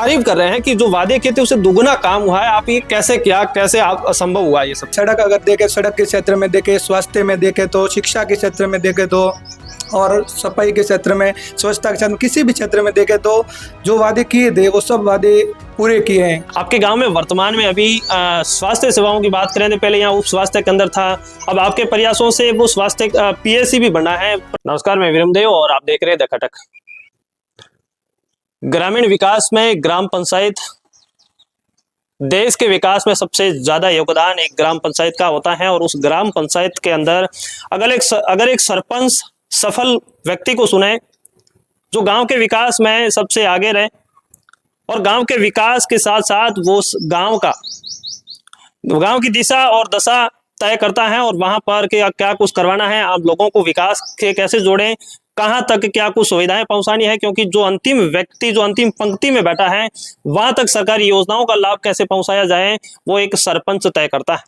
तारीफ कर रहे हैं कि जो वादे किए थे उससे दुगना काम हुआ है। आप ये कैसे किया, कैसे आप संभव हुआ ये सब? सड़क अगर देखें, सड़क के क्षेत्र में देखें, स्वास्थ्य में देखें तो, शिक्षा के क्षेत्र में देखें तो, और सफाई के क्षेत्र में, स्वच्छता के क्षेत्र में, किसी भी क्षेत्र में देखें तो जो वादे किए थे वो सब वादे पूरे किए हैं। आपके गांव में वर्तमान में अभी स्वास्थ्य सेवाओं की बात करें तो पहले यहाँ उप स्वास्थ्य केंद्र था, अब आपके प्रयासों से वो स्वास्थ्य पीएससी भी बना है। नमस्कार, मैं विरमदेव और आप देख रहे हैं द खटक। ग्रामीण विकास में ग्राम पंचायत, देश के विकास में सबसे ज्यादा योगदान एक ग्राम पंचायत का होता है। और उस ग्राम पंचायत के अंदर अगर एक सरपंच सफल व्यक्ति को सुने जो गांव के विकास में सबसे आगे रहे और गांव के विकास के साथ साथ वो गांव की दिशा और दशा तय करता है और वहां पर क्या कुछ करवाना है, आप लोगों को विकास के कैसे जोड़ें, कहां तक क्या कुछ सुविधाएं पहुंचानी है, क्योंकि जो अंतिम व्यक्ति जो अंतिम पंक्ति में बैठा है वहां तक सरकारी योजनाओं का लाभ कैसे पहुंचाया जाए वो एक सरपंच तय करता है।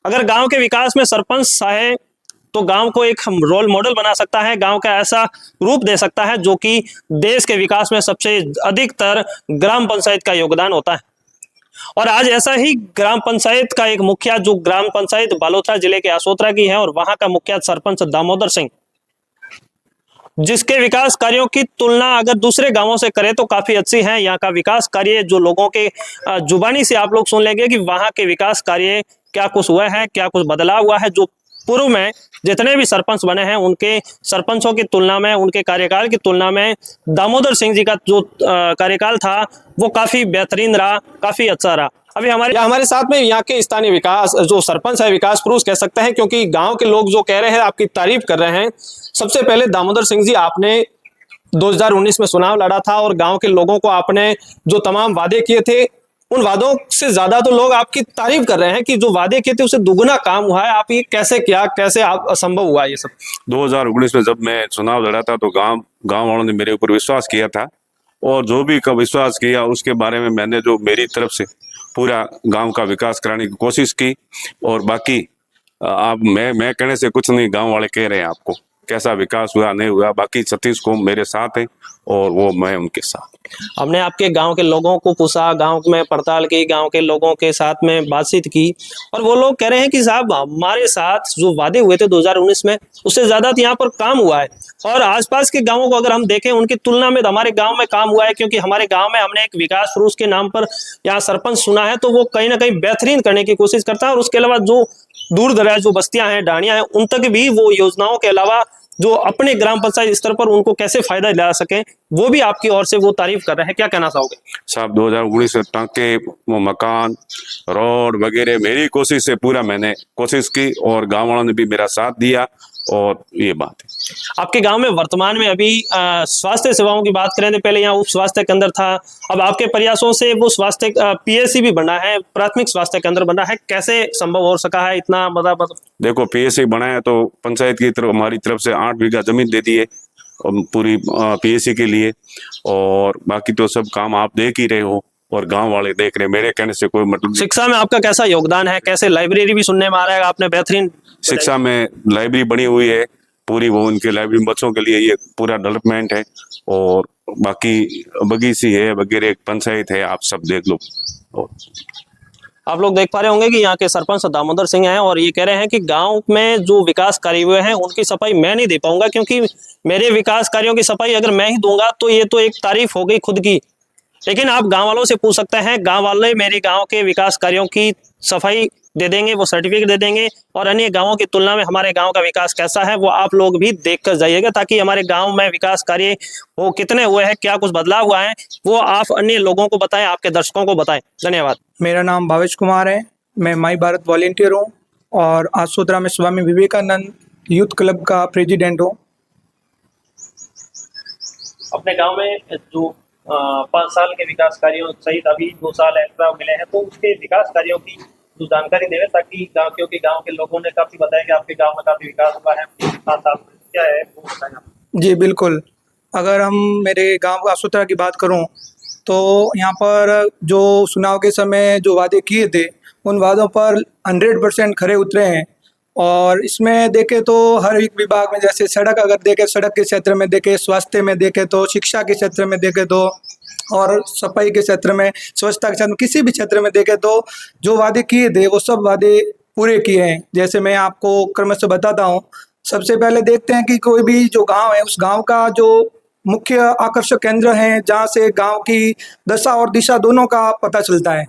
अगर गांव के विकास में सरपंच चाहे तो गांव को एक रोल मॉडल बना सकता है, गांव का ऐसा रूप दे सकता है जो कि देश के विकास में सबसे अधिकतर ग्राम पंचायत का योगदान होता है। और आज ऐसा ही ग्राम पंचायत का एक मुखिया, जो ग्राम पंचायत बालोतरा जिले के असोतरा की है और वहां का मुखिया सरपंच दामोदर सिंह, जिसके विकास कार्यों की तुलना अगर दूसरे गांवों से करें तो काफी अच्छी है। यहाँ का विकास कार्य जो लोगों के जुबानी से आप लोग सुन लेंगे कि वहां के विकास कार्य क्या कुछ हुआ है, क्या कुछ बदलाव हुआ है। जो पूर्व में जितने भी सरपंच बने हैं उनके सरपंचों की तुलना में, उनके कार्यकाल की तुलना में दामोदर सिंह जी का जो कार्यकाल था वो काफी बेहतरीन रहा, काफी अच्छा रहा। अभी हमारे साथ में यहाँ के स्थानीय विकास जो सरपंच है, विकास पुरुष कह सकते हैं, क्योंकि गांव के लोग जो कह रहे हैं आपकी तारीफ कर रहे हैं। सबसे पहले दामोदर सिंह जी, आपने 2019 में चुनाव लड़ा था और गांव के लोगों को आपने जो तमाम वादे किए थे उन वादों से ज्यादा तो लोग आपकी तारीफ कर रहे हैं कि जो वादे किए थे उससे दुगना काम हुआ है। आप ये कैसे किया, कैसे आप संभव हुआ ये सब? 2019 में जब मैं चुनाव लड़ा था तो गांव वालों ने मेरे ऊपर विश्वास किया था और जो भी विश्वास किया उसके बारे में मैंने जो मेरी तरफ से पूरा गांव का विकास कराने की कोशिश की। और बाकी आप मैं कहने से कुछ नहीं, गांव वाले कह रहे हैं आपको कैसा विकास हुआ नहीं हुआ। बाकी सतीश को मेरे साथ है और वो मैं उनके साथ। हमने आपके गांव के लोगों को पूछा, गांव में पड़ताल की, गांव के लोगों के साथ में बातचीत की और वो लोग कह रहे हैं कि साहब हमारे साथ जो वादे हुए थे 2019 में उससे ज्यादा यहाँ पर काम हुआ है। और आसपास के गांवों को अगर हम देखें उनकी तुलना में तो हमारे गांव में काम हुआ है, क्योंकि हमारे गांव में हमने एक विकास पुरुष के नाम पर यहाँ सरपंच सुना है तो वो कहीं ना कहीं बेहतरीन करने की कोशिश करता है। और उसके अलावा जो दूर दराज जो बस्तियां हैं, डाणियां हैं, उन तक भी वो योजनाओं के अलावा जो अपने ग्राम पंचायत स्तर पर उनको कैसे फायदा दिला सके वो भी आपकी ओर से वो तारीफ कर रहे हैं। क्या कहना चाहोगे साहब? 2019 में टांके, वो मकान, रोड वगैरह मेरी कोशिश से पूरा मैंने कोशिश की और गांव वालों ने भी मेरा साथ दिया और ये बात है। आपके गांव में वर्तमान में अभी स्वास्थ्य सेवाओं की बात करें तो पहले यहाँ उप स्वास्थ्य केंद्र था, अब आपके प्रयासों से वो स्वास्थ्य पीएससी भी बना है, प्राथमिक स्वास्थ्य केंद्र बना है। कैसे संभव हो सका है इतना बड़ा? देखो, पीएससी बना है तो पंचायत की तरफ हमारी तरफ से 8 बीघा जमीन दे दी है पूरी पीएससी के लिए और बाकी तो सब काम आप देख ही रहे हो और गांव वाले देख रहे हैं। मेरे कहने से कोई मतलब। शिक्षा में आपका कैसा योगदान है? कैसे लाइब्रेरी भी सुनने में आ रहा है आपने बेहतरीन शिक्षा में लाइब्रेरी बनी हुई है पूरी, वो उनके लाइब्रेरी बच्चों के लिए ये पूरा डेवलपमेंट है और बाकी बगीची है वगैरह, पंचायत है, आप सब देख लो। आप लोग देख पा रहे होंगे कि यहाँ के सरपंच दामोदर सिंह हैं और ये कह रहे हैं कि गांव में जो विकास कार्य हुए हैं उनकी सफाई मैं नहीं दे पाऊंगा, क्योंकि मेरे विकास कार्यों की सफाई अगर मैं ही दूंगा तो ये तो एक तारीफ हो गई खुद की। लेकिन आप गांव वालों से पूछ सकते हैं, गांव वाले मेरे गांव के विकास कार्यों की सफाई दे देंगे, वो सर्टिफिकेट दे देंगे और अन्य गांवों की तुलना में हमारे गांव का विकास कैसा है वो आप लोग भी देख कर जाइएगा, ताकि हमारे गांव में विकास कार्य वो कितने हुए हैं, क्या कुछ बदलाव हुआ है वो आप अन्य लोगों को बताएं, आपके दर्शकों को बताएं। धन्यवाद। मेरा नाम भावेश कुमार है, मैं माई भारत वॉलेंटियर हूँ और असोतरा में स्वामी विवेकानंद यूथ क्लब का प्रेसिडेंट हूँ। अपने गांव में जो 5 साल के विकास कार्यों सहित अभी 2 साल एक्स्ट्रा मिले हैं तो उसके विकास कार्यों की जो जानकारी देवे, ताकि क्योंकि गांव के लोगों ने काफी बताया कि आपके गांव में काफी विकास हुआ है। 5 साल क्या है वो बताएं। जी बिल्कुल, अगर हम मेरे गांव असोतरा की बात करूं तो यहाँ पर जो चुनाव के समय जो वादे किए थे उन वादों पर 100% खरे उतरे हैं। और इसमें देखें तो हर एक विभाग में, जैसे सड़क अगर देखें, सड़क के क्षेत्र में देखें, स्वास्थ्य में देखें तो, शिक्षा के क्षेत्र में देखें तो, और सफाई के क्षेत्र में, स्वच्छता के क्षेत्र में, किसी भी क्षेत्र में देखें तो जो वादे किए थे वो सब वादे पूरे किए हैं। जैसे मैं आपको क्रमशः बताता हूँ। सबसे पहले देखते हैं कि कोई भी जो गांव है, उस गांव का जो मुख्य आकर्षक केंद्र है, जहाँ से गांव की दशा और दिशा दोनों का पता चलता है।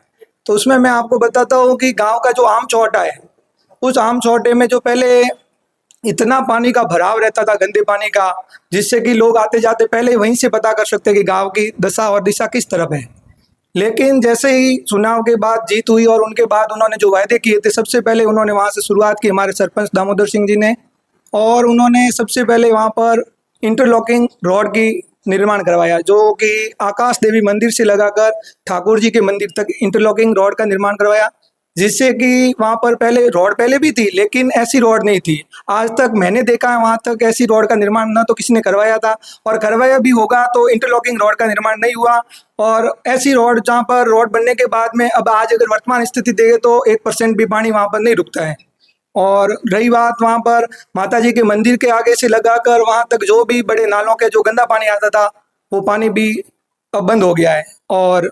तो उसमें मैं आपको बताता हूँ कि गांव का जो आम चौहटा है, उस आम चौहटे में जो पहले इतना पानी का भराव रहता था, गंदे पानी का, जिससे कि लोग आते जाते पहले वहीं से पता कर सकते कि गांव की दशा और दिशा किस तरफ है। लेकिन जैसे ही चुनाव के बाद जीत हुई और उनके बाद उन्होंने जो वायदे किए थे, सबसे पहले उन्होंने वहाँ से शुरुआत की, हमारे सरपंच दामोदर सिंह जी ने। और उन्होंने सबसे पहले वहाँ पर इंटरलॉकिंग रोड की निर्माण करवाया, जो कि आकाश देवी मंदिर से लगाकर ठाकुर जी के मंदिर तक इंटरलॉकिंग रोड का निर्माण करवाया। जिससे कि वहाँ पर पहले रोड पहले भी थी, लेकिन ऐसी रोड नहीं थी। आज तक मैंने देखा है वहाँ तक ऐसी रोड का निर्माण ना तो किसी ने करवाया था, और करवाया भी होगा तो इंटरलॉकिंग रोड का निर्माण नहीं हुआ। और ऐसी रोड जहाँ पर रोड बनने के बाद में अब आज अगर वर्तमान स्थिति देखें तो 1% भी पानी वहाँ पर नहीं रुकता है। और रही बात वहाँ पर माता जी के मंदिर के आगे से लगाकर वहाँ तक जो भी बड़े नालों के जो गंदा पानी आता था, वो पानी भी अब बंद हो गया है। और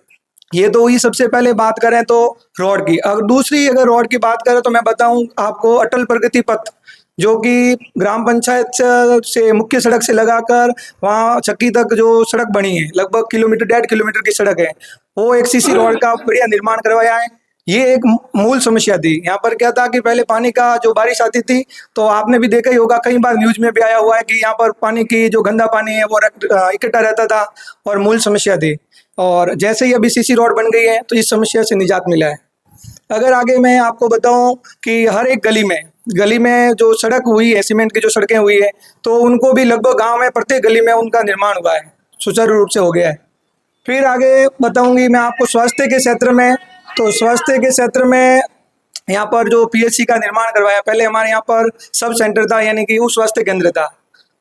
ये तो हुई सबसे पहले बात करें तो रोड की। अगर दूसरी अगर रोड की बात करें तो मैं बताऊं आपको अटल प्रगति पथ, जो कि ग्राम पंचायत से मुख्य सड़क से लगाकर वहाँ चक्की तक जो सड़क बनी है, लगभग 1.5 किलोमीटर की सड़क है, वो एक सीसी रोड का बढ़िया निर्माण करवाया है। ये एक मूल समस्या थी। यहाँ पर क्या था कि पहले पानी का जो बारिश आती थी तो आपने भी देखा ही होगा, कई बार न्यूज में भी आया हुआ है कि यहाँ पर पानी की जो गंदा पानी है वो इकट्ठा रहता था और मूल समस्या थी। और जैसे ही अभी सीसी रोड बन गई है तो इस समस्या से निजात मिला है। अगर आगे मैं आपको बताऊं कि हर एक गली में जो सड़क हुई है, सीमेंट की जो सड़कें हुई है, तो उनको भी लगभग गांव में प्रत्येक गली में उनका निर्माण हुआ है, सुचारू रूप से हो गया है। फिर आगे बताऊंगी मैं आपको स्वास्थ्य के क्षेत्र में। तो स्वास्थ्य के क्षेत्र में यहाँ पर जो पीएचसी का निर्माण करवाया, पहले हमारे यहाँ पर सब सेंटर था, यानी कि उप स्वास्थ्य केंद्र था।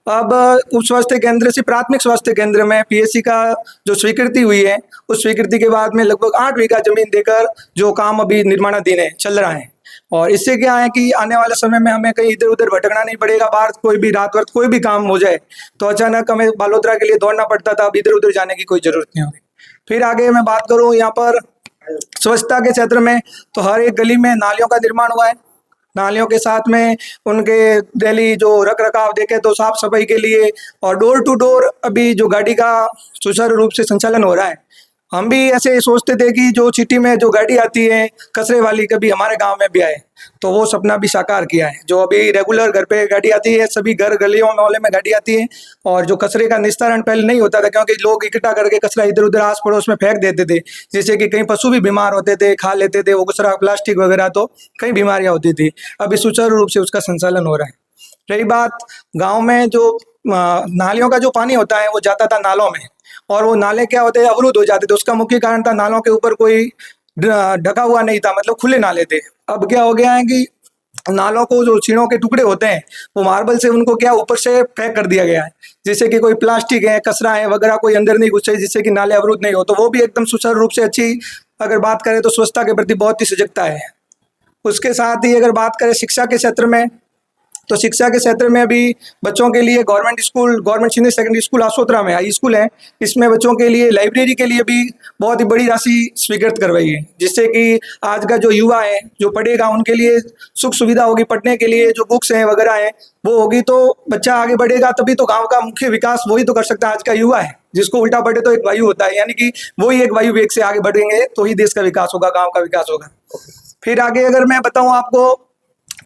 अब उप स्वास्थ्य केंद्र से प्राथमिक स्वास्थ्य केंद्र में पीएचसी का जो स्वीकृति हुई है, उस स्वीकृति के बाद में लगभग 8 बीघा जमीन देकर जो काम अभी निर्माणाधीन है, चल रहा है। और इससे क्या है कि आने वाले समय में हमें कहीं इधर उधर भटकना नहीं पड़ेगा। बाहर कोई भी रात वक्त कोई भी काम हो जाए तो अचानक हमें बालोतरा के लिए दौड़ना पड़ता था, अब इधर उधर जाने की कोई जरूरत नहीं होगी। फिर आगे मैं बात करूँ यहाँ पर स्वच्छता के क्षेत्र में, तो हर एक गली में नालियों का निर्माण हुआ है। नालियों के साथ में उनके डेली जो रख रखाव देखे तो साफ सफाई के लिए, और डोर टू डोर अभी जो गाड़ी का सुचारू रूप से संचालन हो रहा है। हम भी ऐसे सोचते थे कि जो सिटी में जो गाड़ी आती है कचरे वाली, कभी हमारे गांव में भी आए, तो वो सपना भी साकार किया है। जो अभी रेगुलर घर पे गाड़ी आती है, सभी घर गलियों मोहल्ले में गाड़ी आती है, और जो कचरे का निस्तारण पहले नहीं होता था, क्योंकि लोग इकट्ठा करके कचरा इधर उधर आस पड़ोस में फेंक देते थे, जिससे कि कहीं पशु भी बीमार होते थे, खा लेते थे वो कचरा, प्लास्टिक वगैरह, तो कई बीमारियां होती थी। अभी सुचारू रूप से उसका संचालन हो रहा है। रही बात गाँव में जो नालियों का जो पानी होता है वो जाता था नालों में, और वो नाले क्या होते हैं, अवरुद्ध हो जाते थे। उसका मुख्य कारण था नालों के ऊपर कोई ढका हुआ नहीं था, मतलब खुले नाले थे। अब क्या हो गया है कि नालों को जो छीणों के टुकड़े होते हैं वो मार्बल से उनको क्या ऊपर से पैक कर दिया गया है, जिससे कि कोई प्लास्टिक है, कचरा है वगैरह कोई अंदर नहीं घुसे, जिससे कि नाले अवरुद्ध नहीं हो। तो वो भी एकदम सुचारू रूप से अच्छी, अगर बात करें तो स्वच्छता के प्रति बहुत ही सजगता है। उसके साथ ही अगर बात करें शिक्षा के क्षेत्र में, तो शिक्षा के क्षेत्र में अभी बच्चों के लिए government senior secondary school Asotra में हाई स्कूल है, इसमें बच्चों के लिए लाइब्रेरी के लिए भी बहुत ही बड़ी राशि स्वीकृत करवाई है, जिससे कि आज का जो युवा है जो पढ़ेगा उनके लिए सुख सुविधा होगी। पढ़ने के लिए जो बुक्स हैं वगैरह हैं वो होगी, तो बच्चा आगे बढ़ेगा, तभी तो गाँव का मुख्य विकास वही तो कर सकता है। आज का युवा है, जिसको उल्टा पढ़े तो एक वायु होता है, यानी कि वही एक वायु वेग से आगे बढ़ेंगे तो ही देश का विकास होगा, गाँव का विकास होगा। फिर आगे अगर मैं बताऊँ आपको,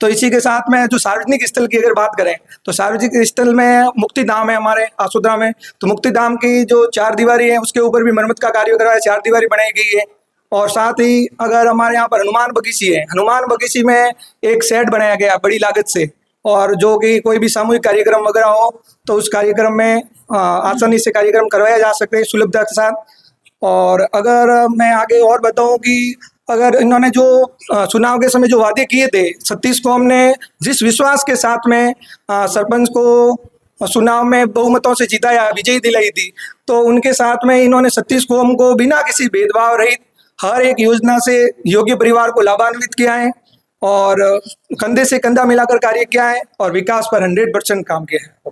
तो इसी के साथ में जो सार्वजनिक स्थल की अगर बात करें, तो सार्वजनिक स्थल में मुक्तिधाम है हमारे आसोदरा में। तो मुक्तिधाम की जो 4 दीवारी है उसके ऊपर भी मरम्मत का कार्य करवाया, 4 दीवारी बनाई गई है। और साथ ही अगर हमारे यहाँ पर हनुमान बगीची है, हनुमान बगीची में एक शेड बनाया गया बड़ी लागत से, और जो कि कोई भी सामूहिक कार्यक्रम वगैरह हो तो उस कार्यक्रम में आसानी से कार्यक्रम करवाया जा सकते हैं सुलभता के साथ। और अगर मैं आगे और बताऊं कि अगर इन्होंने जो चुनाव के समय जो वादे किए थे, सतीश को हमने जिस विश्वास के साथ में सरपंच को चुनाव में बहुमतों से जिताया, विजयी दिलाई थी, तो उनके साथ में इन्होंने सतीश को हमको बिना किसी भेदभाव रहित हर एक योजना से योग्य परिवार को लाभान्वित किया है, और कंधे से कंधा मिलाकर कार्य किया है, और विकास पर 100% काम किया है।